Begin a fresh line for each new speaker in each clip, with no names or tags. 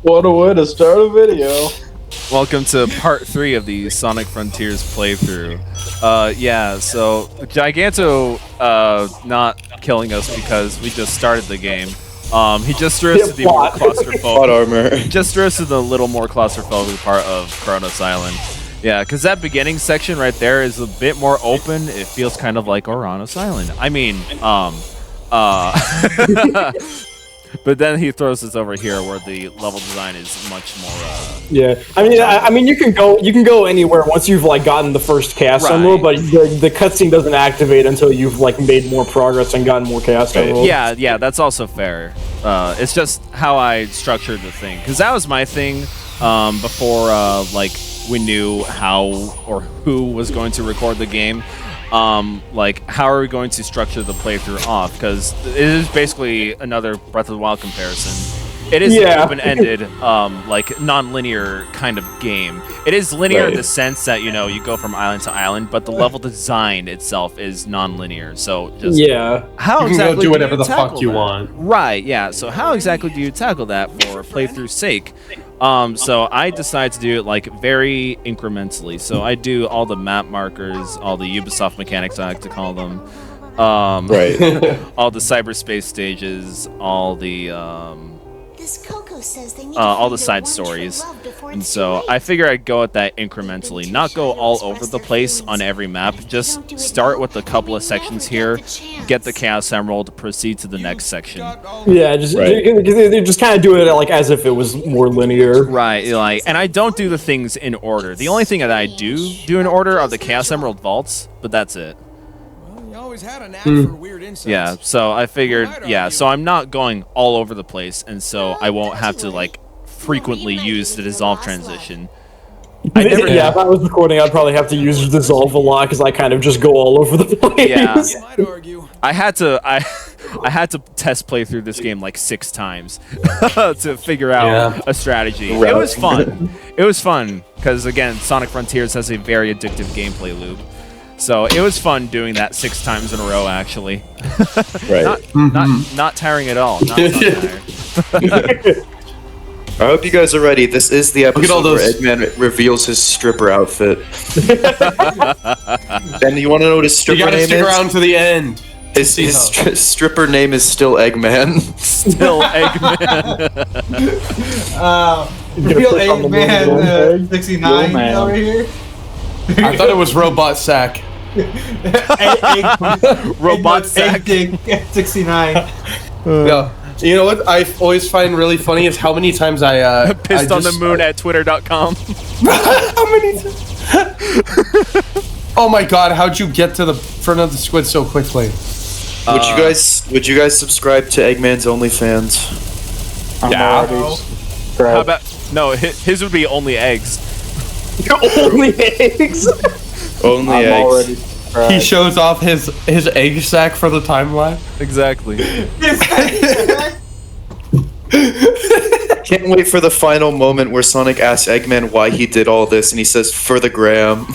What a way to start a video.
Welcome to part 3 of the Sonic Frontiers playthrough. Yeah, so Giganto not killing us because we just started the game. He just threw us to the more claustrophobic. Just threw us to the little more claustrophobic part of Kronos Island. Yeah, because that beginning section right there is a bit more open. It feels kind of like Oranos Island. I mean, but then he throws us over here where the level design is much more.
Yeah, I mean, you can go anywhere once you've like gotten the first cast emerald, but the cutscene doesn't activate until you've like made more progress and gotten more cast emerald.
Yeah, that's also fair. It's just how I structured the thing, because that was my thing before like we knew how or who was going to record the game. Like, how are we going to structure the playthrough off? Because it is basically another Breath of the Wild comparison. It is an open-ended, like, non-linear kind of game. It is linear in the sense that, you know, you go from island to island, but the level design itself is non-linear. So, just how
you
exactly
can go do whatever the fuck you want.
Right, yeah. So, how exactly do you tackle that for playthrough's sake? So I decided to do it like very incrementally. So I do all the map markers, all the Ubisoft mechanics, I like to call them. All the cyberspace stages, all the side stories. And so I figure I'd go at that incrementally, not go all over the place on every map. Just start with a couple of sections here, get the Chaos Emerald, proceed to the next section.
Yeah, they just kind of do it like as if it was more linear.
Right, like, and I don't do the things in order. The only thing that I do in order are the Chaos Emerald vaults, but that's it.
Had a knack for weird insights.
Yeah, so I figured, so I'm not going all over the place, and so I won't have to, like, frequently use the dissolve transition.
If I was recording, I'd probably have to use dissolve a lot, because I kind of just go all over the place.
Yeah, I had to test play through this game like 6 times to figure out a strategy. It was fun. It was fun, because, again, Sonic Frontiers has a very addictive gameplay loop. So it was fun doing that 6 times in a row, actually. Not tiring at all. Not tired.
I hope you guys are ready. This is the episode where Eggman reveals his stripper outfit. And you want to know what his stripper name is?
You gotta stick around to the end.
His stripper name is still Eggman.
Still Eggman.
Real Eggman 69 over here.
I thought it was Robot Sack.
Robot Sack.
69.
Yeah. You know what I always find really funny is how many times I
pissed on the moon at twitter.com.
How many times? Oh my god, how'd you get to the front of the squid so quickly?
Would you guys subscribe to Eggman's OnlyFans?
How about his would be only eggs.
Only eggs.
Only eggs.
He shows off his egg sack for the timeline.
Exactly.
Can't wait for the final moment where Sonic asks Eggman why he did all this, and he says, "For the gram."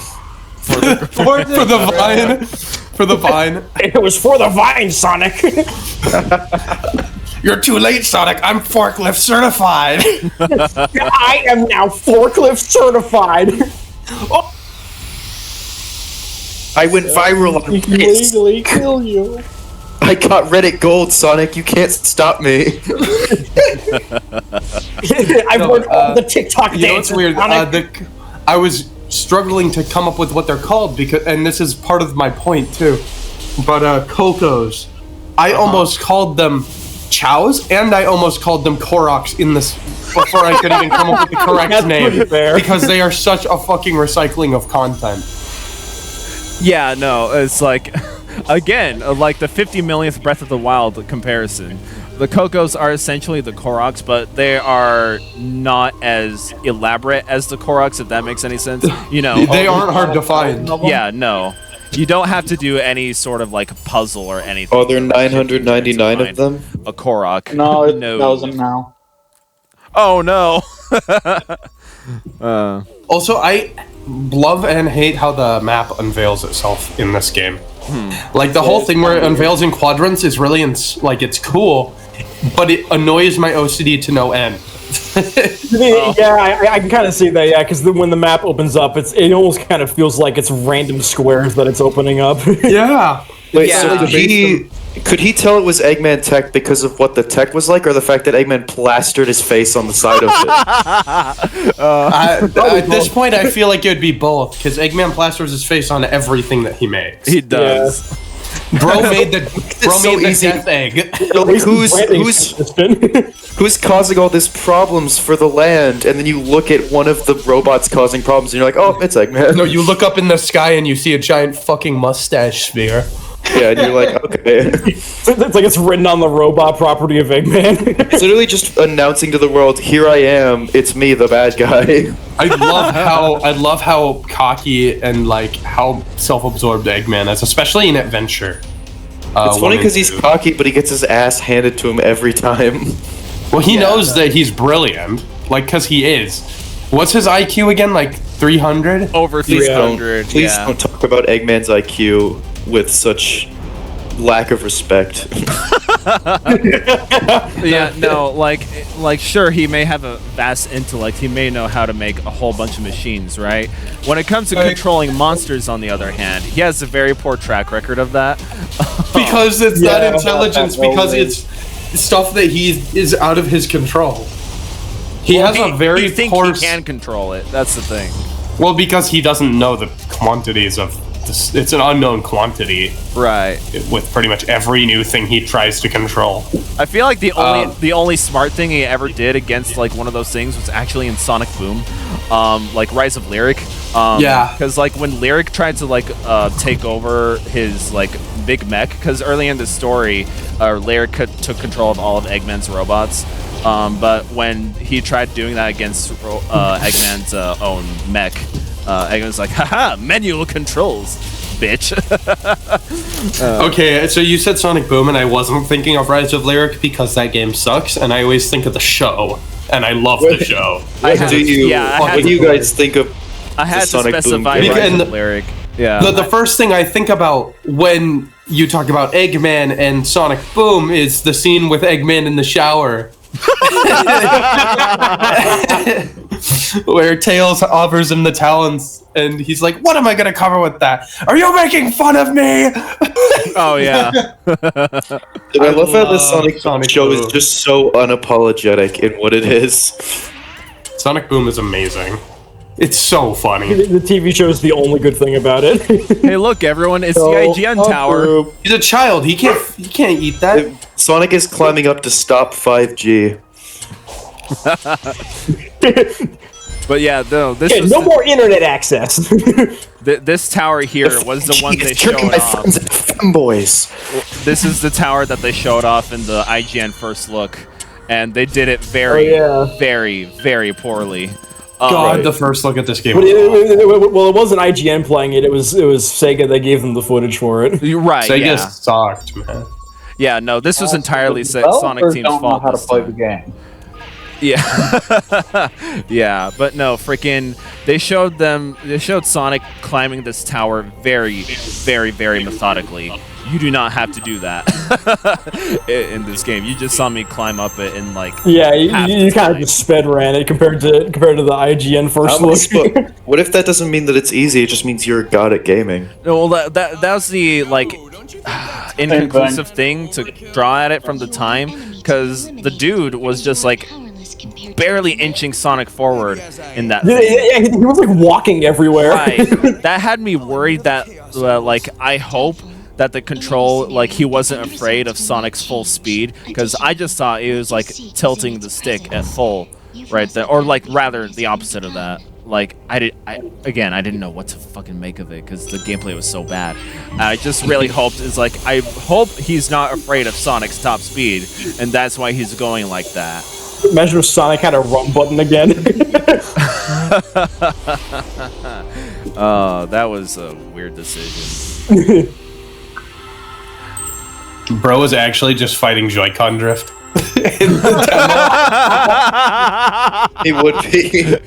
For the vine. For the vine.
It was for the vine, Sonic.
You're too late, Sonic. I'm forklift certified.
I am now forklift certified. Oh.
I went viral on
this. Legally kill you.
I got Reddit gold, Sonic. You can't stop me.
I've learned all the TikTok dances.
Weird. I was struggling to come up with what they're called and this is part of my point too. But Cocos, I almost called them Chows, and I almost called them Koroks in this before I could even come up with the correct name, because they are such a fucking recycling of content.
Yeah, no, it's like, again, like the 50 millionth Breath of the Wild comparison. The Cocos are essentially the Koroks, but they are not as elaborate as the Koroks, if that makes any sense. You know,
they aren't hard to find.
Yeah, no. You don't have to do any sort of like puzzle or anything.
Oh, there are 999 of them?
A Korok.
No, it doesn't now.
Oh no.
Also, I love and hate how the map unveils itself in this game. Like the whole thing where it unveils in quadrants is really it's cool, but it annoys my OCD to no end.
Yeah, I can kind of see that. Yeah, because when the map opens up, it almost kind of feels like it's random squares that it's opening up.
Yeah.
Wait,
Yeah.
so could he tell it was Eggman tech because of what the tech was like, or the fact that Eggman plastered his face on the side of it?
At this point, I feel like it would be both, because Eggman plasters his face on everything that he makes.
He does.
Bro made the
easy.
death egg.
Who's causing all these problems for the land? And then you look at one of the robots causing problems, and you're like, oh, it's Eggman.
No, you look up in the sky and you see a giant fucking mustache sphere.
Yeah, and you're like, okay.
It's like it's written on the robot property of Eggman.
It's literally just announcing to the world, here I am, it's me, the bad guy.
I love how cocky and like how self-absorbed Eggman is, especially in Adventure.
It's funny because he's cocky, but he gets his ass handed to him every time.
Well, he knows that he's brilliant, like, because he is. What's his IQ again? Like 300?
Over 300.
Please don't talk about Eggman's IQ with such lack of respect.
Yeah, no, like sure, he may have a vast intellect. He may know how to make a whole bunch of machines, right? When it comes to controlling monsters, on the other hand, he has a very poor track record of that.
Because it's not intelligence, because it's stuff that he is out of his control. He has a very poor...
He can control it. That's the thing.
Well, because he doesn't know the quantities of this. It's an unknown quantity,
right?
With pretty much every new thing he tries to control.
I feel like the only smart thing he ever did against like one of those things was actually in Sonic Boom, like Rise of Lyric.
Yeah.
Because like when Lyric tried to like take over his like big mech, because early in the story, Lyric took control of all of Eggman's robots. But when he tried doing that against Eggman's own mech, Eggman's like, haha, manual controls, bitch.
Okay, so you said Sonic Boom, and I wasn't thinking of Rise of Lyric because that game sucks, and I always think of the show, and I love the show.
What do you guys think of
I had
the Sonic
to specify
Boom game?
Rise of Lyric. Yeah.
The first thing I think about when you talk about Eggman and Sonic Boom is the scene with Eggman in the shower. Where Tails offers him the talons, and he's like, "What am I gonna cover with that? Are you making fun of me?"
Oh yeah.
I love how the Sonic show
Boom
is just so unapologetic in what it is.
Sonic Boom is amazing. It's so funny.
The TV show is the only good thing about it.
Hey, look, everyone! It's the IGN Tower.
He's a child. He can't eat that.
Sonic is climbing up to stop 5G.
But yeah, no, this was
no more internet access.
This tower here was the one they showed off.
Femboys.
This is the tower that they showed off in the IGN first look, and they did it very, very, very poorly.
God, the first look at this game.
Well, it wasn't IGN playing it. It was Sega that gave them the footage for it.
You're right.
Sega sucked, man.
Yeah, no, this was entirely Sonic Team's fault.
Don't know how to play the game.
Yeah. Yeah, but no, freaking they showed Sonic climbing this tower very, very, very methodically. You do not have to do that in this game. You just saw me climb up it in like
you kind of just sped ran it compared to the IGN first look.
What if that doesn't mean that it's easy? It just means you're a god at gaming.
No, well, that was the like inconclusive thing to draw at it from the time, because the dude was just like barely inching Sonic forward in that thing.
Yeah, he was like walking everywhere.
Right. That had me worried that like I hope that the control, like he wasn't afraid of Sonic's full speed, because I just thought it was like tilting the stick at full right there, or like rather the opposite of that. Like I didn't know what to fucking make of it because the gameplay was so bad. I just really hoped I hope he's not afraid of Sonic's top speed, and that's why he's going like that.
Imagine if Sonic had a run button again.
Oh, that was a weird decision.
Bro is actually just fighting Joy-Con drift.
He would be.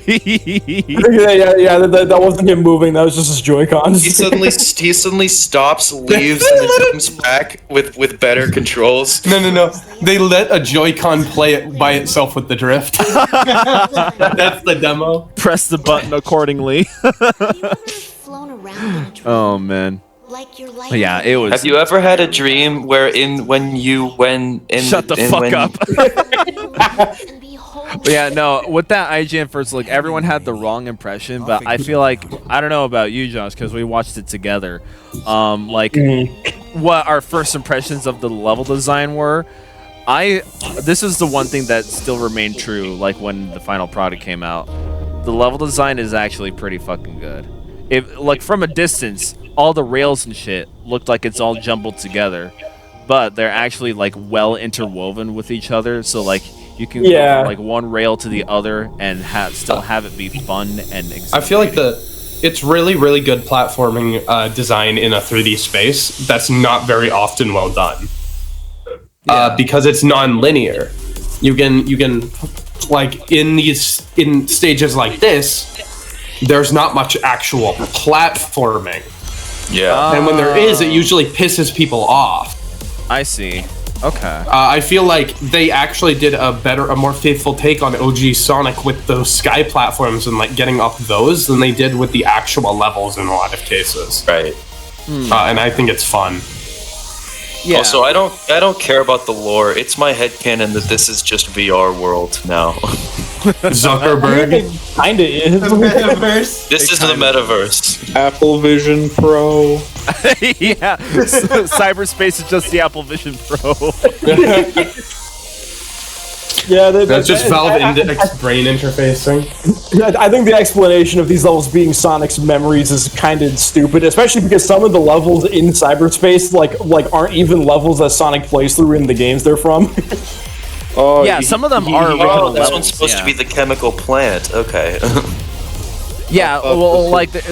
Yeah. That wasn't him moving. That was just his Joy-Cons.
He suddenly stops, leaves, and then comes back with better controls.
No. They let a Joy-Con play it by itself with the drift. That's the demo.
Press the button accordingly.
Flown around in a dream,
Oh man.
like your life.
Yeah, it was.
Have you ever had a dream when
Shut the fuck up.
And behold,
But yeah, no, with that IGN first look, everyone had the wrong impression, but I feel like, I don't know about you, Josh, because we watched it together. What our first impressions of the level design were, this is the one thing that still remained true, like when the final product came out. The level design is actually pretty fucking good. Like from a distance, all the rails and shit looked like it's all jumbled together, but they're actually like well interwoven with each other, so like you can go from like one rail to the other and still have it be fun and exhilarating.
I feel like it's really good platforming design in a 3D space that's not very often well done. Because it's non-linear. You can like in stages like this, there's not much actual platforming.
Yeah.
And when there is, it usually pisses people off.
I see. Okay.
I feel like they actually did a more faithful take on OG Sonic with those sky platforms and like getting up those than they did with the actual levels in a lot of cases.
Right.
And I think it's fun.
Yeah.
Also, I don't care about the lore. It's my headcanon that this is just VR world now.
Zuckerberg.
Kinda is.
The metaverse.
This is the metaverse.
Apple Vision Pro.
Yeah. Cyberspace is just the Apple Vision Pro.
Yeah,
That's just Valve Index brain interfacing.
I think the explanation of these levels being Sonic's memories is kind of stupid, especially because some of the levels in cyberspace like aren't even levels that Sonic plays through in the games they're from.
Oh,
Yeah, some of them are original
Oh, this
levels,
one's supposed
yeah.
to be the chemical plant. Okay.
Yeah, well, like the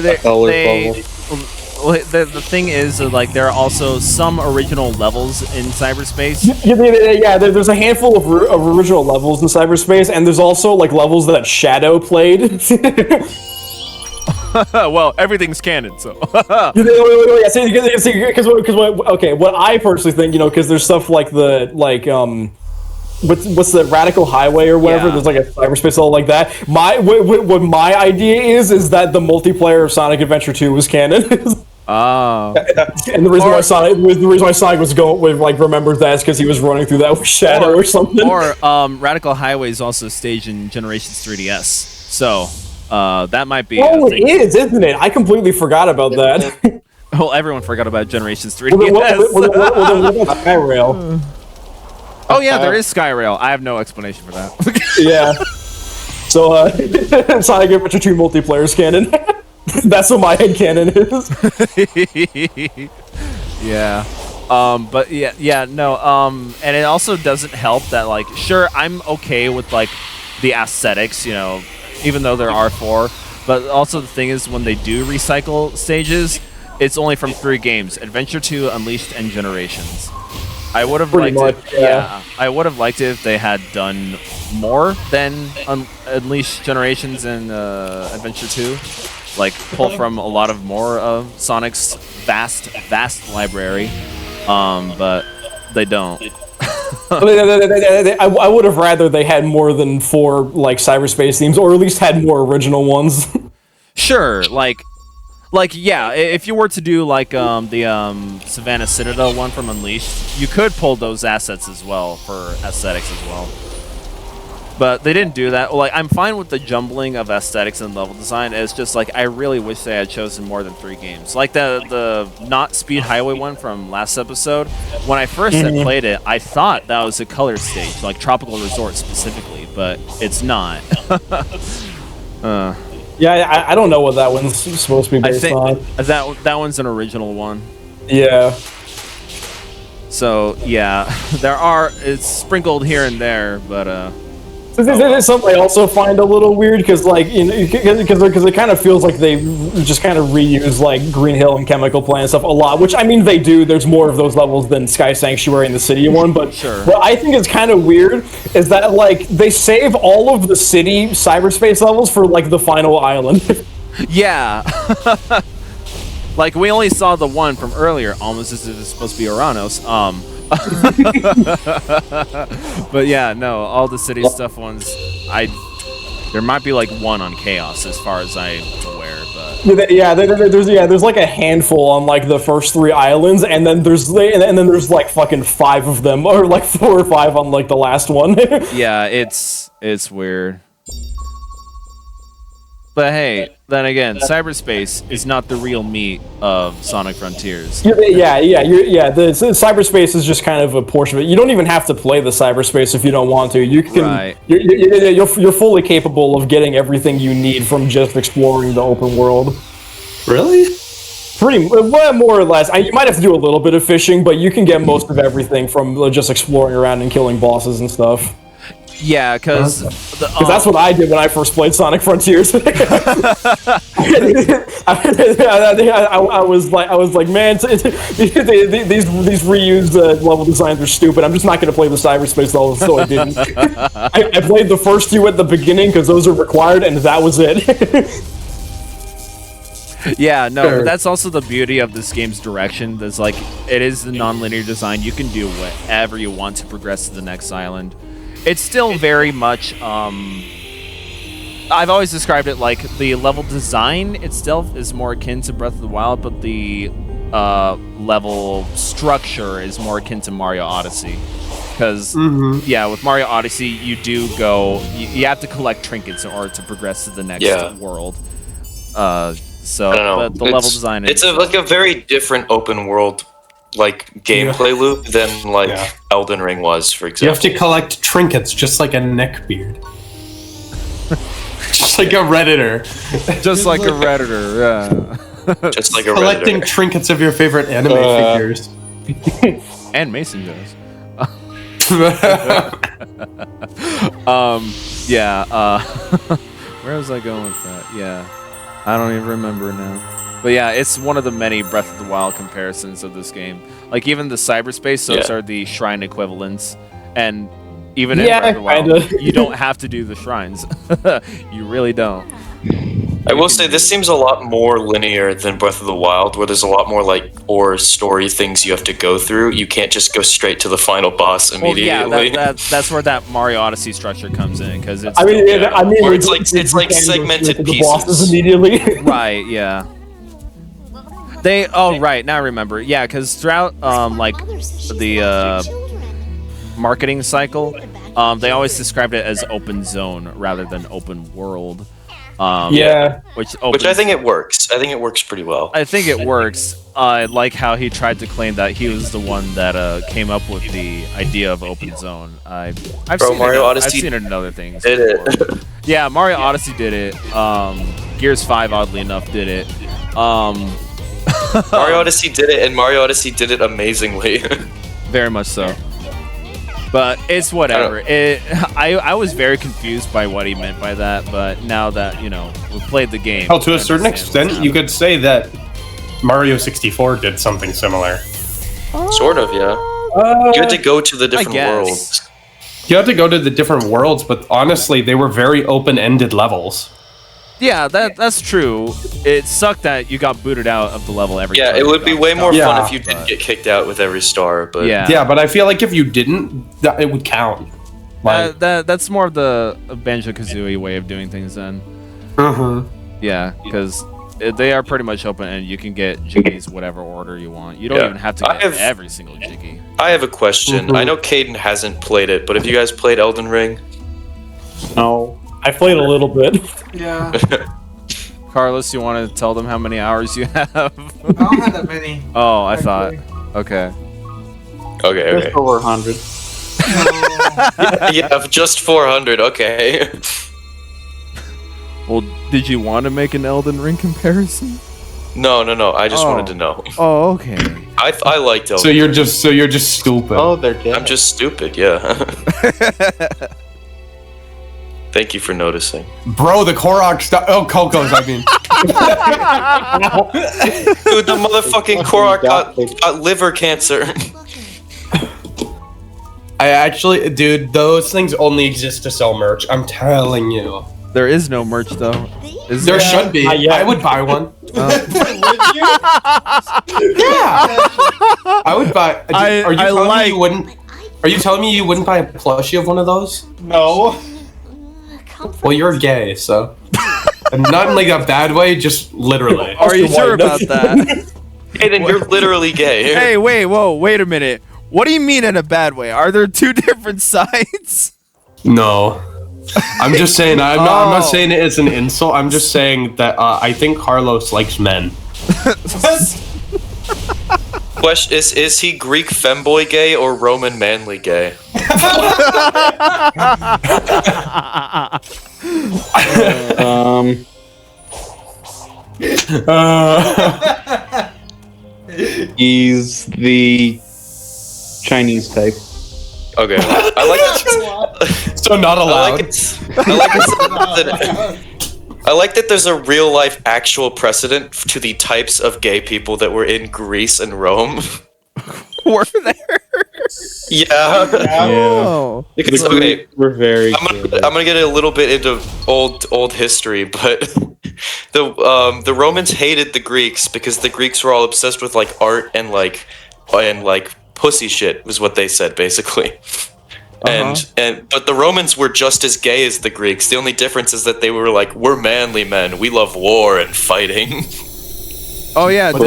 thing is, like, there are also some original levels in cyberspace.
Yeah, there's a handful of original levels in cyberspace, and there's also like levels that Shadow played.
Well, everything's canon, so.
Okay, what I personally think, because there's stuff like what's the Radical Highway or whatever?
Yeah.
There's like a cyberspace level like that. What my idea is that the multiplayer of Sonic Adventure 2 was canon.
Oh.
And the reason why Sonic was going with remembers that is because he was running through that with Shadow or something.
Or Radical Highway is also staged in Generations 3DS, so that might be.
Oh, it is, isn't it? I completely forgot about that.
Well, everyone forgot about Generations 3DS.
Well, then what about Skyrail?
Oh yeah, there is Skyrail. I have no explanation for that.
Yeah. So Sonic Adventure 2 multiplayer is canon. That's what my headcanon is.
Yeah. But no. And it also doesn't help that, like, sure, I'm okay with like the aesthetics, even though there are 4. But also the thing is, when they do recycle stages, it's only from 3 games: Adventure 2, Unleashed, and Generations. I would have liked it. Yeah, I would have liked it if they had done more than Unleashed, Generations, and Adventure 2. Like, pull from a lot of more of Sonic's vast library, but they don't.
I would have rather they had more than 4 like cyberspace themes, or at least had more original ones.
Sure, like yeah, if you were to do like the Savannah Citadel one from Unleashed, you could pull those assets as well for aesthetics as well. But they didn't do that. Like, I'm fine with the jumbling of aesthetics and level design. It's just like I really wish they had chosen more than 3 games. Like the not Speed Highway one from last episode. When I first had played it, I thought that was a color stage, like Tropical Resort specifically, but it's not.
Yeah, I don't know what that one's supposed to be based on.
That one's an original one.
Yeah.
So yeah, it's sprinkled here and there, but
This is something I also find a little weird because, like, because it kind of feels like they just kind of reuse like Green Hill and Chemical Plant and stuff a lot. Which I mean, they do. There's more of those levels than Sky Sanctuary and the City one. But
Sure.
what I think is kind of weird is that like they save all of the city cyberspace levels for like the final island.
Yeah. Like we only saw the one from earlier, almost as if it's supposed to be Uranus. But yeah, no, all the city stuff ones. There might be like one on Chaos, as far as I'm aware. But
there's like a handful on like the first 3 islands, and then there's like fucking 5 of them, or like 4 or 5 on like the last one.
yeah, it's weird. But hey, then again, cyberspace is not the real meat of Sonic Frontiers.
The cyberspace is just kind of a portion of it. You don't even have to play the cyberspace if you don't want to. You can,
Right.
you're fully capable of getting everything you need from just exploring the open world.
Really?
Well, more or less. You might have to do a little bit of fishing, but you can get most of everything from just exploring around and killing bosses and stuff.
Yeah, because
that's what I did when I first played Sonic Frontiers. I was like, man, these reused level designs are stupid. I'm just not going to play the cyberspace levels, so I didn't. I played the first 2 at the beginning because those are required, and that was it.
Yeah, no, but that's also the beauty of this game's direction. There's like, it is the non-linear design. You can do whatever you want to progress to the next island. It's still very much, I've always described it like the level design itself is more akin to Breath of the Wild, but the level structure is more akin to Mario Odyssey. Because, yeah, with Mario Odyssey, you do go, you have to collect trinkets in order to progress to the next world. So,
I don't know.
but the level design is...
It's like a very different open world like gameplay loop than like Elden Ring was, for example.
You have to collect trinkets just like a neckbeard. Just like a Redditor.
Just like a Redditor, yeah.
Just like a
Collecting
Redditor.
trinkets of your favorite anime figures.
And Mason does. Where was I going with that? Yeah. I don't even remember now. But yeah, it's one of the many Breath of the Wild comparisons of this game. Like even the cyberspace, those are the shrine equivalents. And even in Breath of the Wild, you don't have to do the shrines. You really don't.
I will say this seems a lot more linear than Breath of the Wild, where there's a lot more like story things you have to go through. You can't just go straight to the final boss immediately.
Well, yeah, that's where that Mario Odyssey structure comes in, because it's.
It's like segmented pieces.
Bosses immediately.
Right. Yeah. Right, now I remember. Yeah, because throughout like the marketing cycle, they always described it as open zone rather than open world. Which
I think it works. I think it works pretty well.
I think it works. I like how he tried to claim that he was the one that came up with the idea of open zone. I've seen it in other things.
Did it?
Yeah, Mario Odyssey did it. Gears 5, oddly enough, did it.
Mario Odyssey did it, and Mario Odyssey did it amazingly.
Very much so. But it's whatever. I was very confused by what he meant by that, but now that, we've played the game...
Oh, to a certain extent, you could say that Mario 64 did something similar.
Sort of, yeah. You had to go to the different worlds.
You had to go to the different worlds, but honestly, they were very open-ended levels.
Yeah, that's true. It sucked that you got booted out of the level every time.
Yeah, it would be way more fun if you didn't get kicked out with every star, but...
Yeah, but I feel like if you didn't, it would count. Like,
that's more of the Banjo-Kazooie way of doing things then. Yeah, because they are pretty much open and you can get Jiggies whatever order you want. You don't even have to get every single Jiggy.
I have a question. I know Caedon hasn't played it, but have you guys played Elden Ring?
No. I played a little bit.
Yeah.
Carlos, you want to tell them how many hours you have?
I don't have that many.
Oh, I thought. Okay.
Okay.
Just over 100.
Yeah, just 400. Okay.
Well, did you want to make an Elden Ring comparison?
No. I just wanted to know.
Oh, okay.
I liked Elden.
So you're just stupid.
Oh, they're dead.
I'm just stupid. Yeah. Thank you for noticing.
Bro, the Korok stuff. Oh, Coco's, I mean.
Dude, the motherfucking Korok got liver cancer.
I actually, dude, those things only exist to sell merch. I'm telling you.
There is no merch though. Is
There should be. I would buy one. Yeah. I would buy. Are you telling me you wouldn't? Are you telling me you wouldn't buy a plushie of one of those?
No.
Well, you're gay, so. And not in like a bad way, just literally.
Are you sure about that?
Caedon, you're literally gay.
Hey, wait a minute. What do you mean in a bad way? Are there two different sides?
No. I'm just saying, I'm not saying it as an insult. I'm just saying that I think Carlos likes men.
Question is he Greek femboy gay or Roman manly gay?
He's the Chinese type.
Okay, I like it.
So not allowed.
I like that there's a real life actual precedent to the types of gay people that were in Greece and Rome.
Were there?
Yeah.
Oh.
Because,
The Greeks were very
I'm gonna get a little bit into old history, but the Romans hated the Greeks because the Greeks were all obsessed with like art and like pussy shit was what they said basically. But the Romans were just as gay as the Greeks. The only difference is that they were like, we're manly men. We love war and fighting.
Oh yeah,
But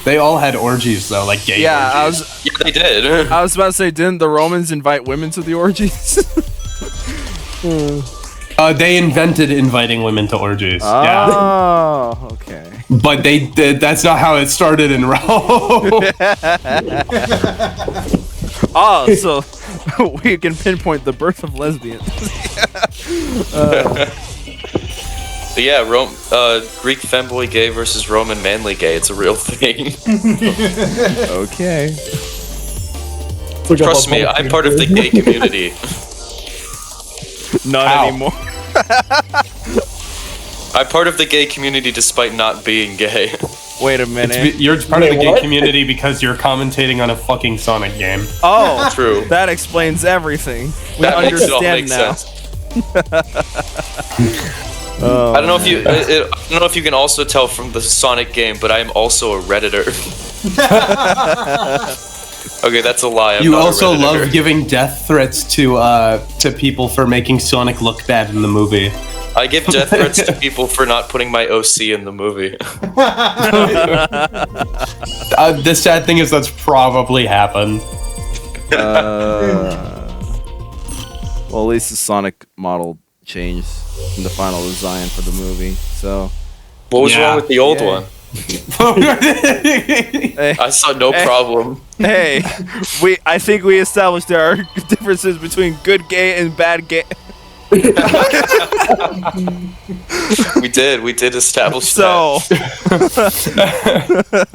they all had orgies though, like gay orgies.
Yeah, they did.
I was about to say, didn't the Romans invite women to the orgies?
They invented inviting women to orgies. Yeah.
Oh, okay.
But that's not how it started in Rome.
Oh, so we can pinpoint the birth of lesbians.
But yeah, Greek femboy gay versus Roman manly gay. It's a real thing.
Okay.
Trust me, I'm part of the gay community.
Not anymore.
I'm part of the gay community despite not being gay.
Wait a minute.
You're part of the gay community because you're commentating on a a fucking Sonic game.
Oh,
True.
That explains everything. We
That makes it all
understand
make
now.
sense. I don't know if you can also tell from the Sonic game, but I am also a Redditor. Okay, that's a lie. I'm
You
not
also
a Redditor.
love giving death threats to people for making Sonic look bad in the movie.
I give death threats to people for not putting my OC in the movie.
The sad thing is that's probably happened.
Well, at least the Sonic model changed in the final design for the movie. So.
What was wrong with the old one?
Hey,
I saw no problem.
hey, I think we established there are differences between good gay and bad gay.
We did establish
So.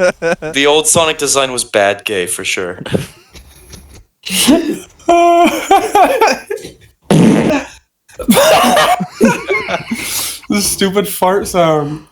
that. The old Sonic design was bad gay for sure.
The stupid fart sound.